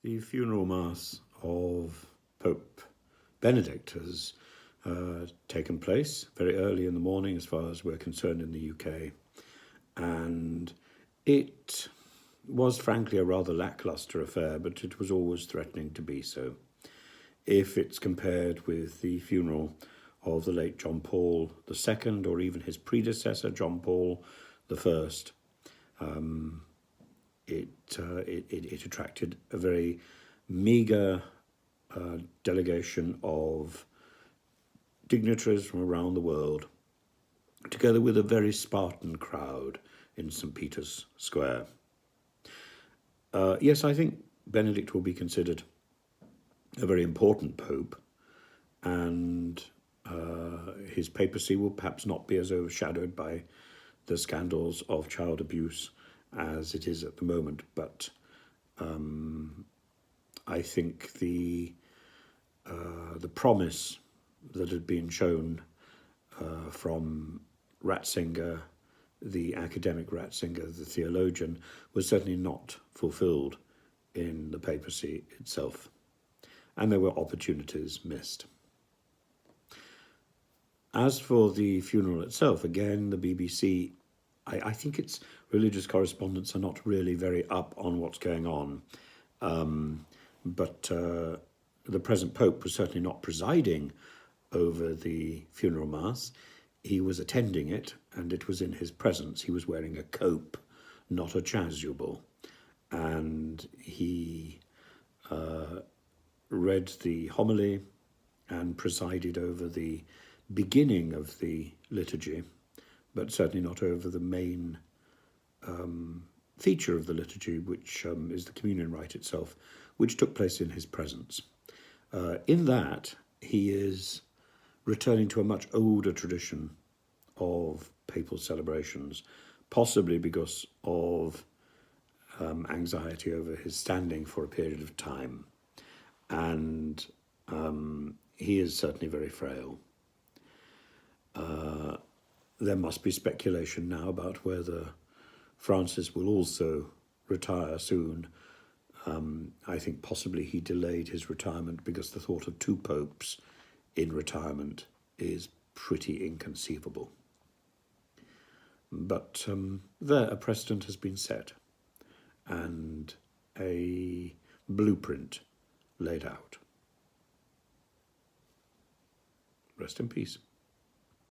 The funeral mass of Pope Benedict has taken place very early in the morning, as far as we're concerned, in the UK. And it was frankly a rather lacklustre affair, but it was always threatening to be so. If it's compared with the funeral of the late John Paul II, or even his predecessor, John Paul I, it attracted a very meagre delegation of dignitaries from around the world, together with a very Spartan crowd in St. Peter's Square. Yes, I think Benedict will be considered a very important pope, and his papacy will perhaps not be as overshadowed by the scandals of child abuse as it is at the moment, but I think the promise that had been shown from Ratzinger, the academic Ratzinger, the theologian, was certainly not fulfilled in the papacy itself, and there were opportunities missed. As for the funeral itself, again, the BBC, I think its religious correspondents are not really very up on what's going on. But the present Pope was certainly not presiding over the funeral mass. He was attending it, and it was in his presence. He was wearing a cope, not a chasuble. And he read the homily and presided over the beginning of the liturgy, but certainly not over the main feature of the liturgy, which is the communion rite itself, which took place in his presence. In that, he is returning to a much older tradition of papal celebrations, possibly because of anxiety over his standing for a period of time. And he is certainly very frail. There must be speculation now about whether Francis will also retire soon. I think possibly he delayed his retirement because the thought of two popes in retirement is pretty inconceivable. But there a precedent has been set and a blueprint laid out. Rest in peace.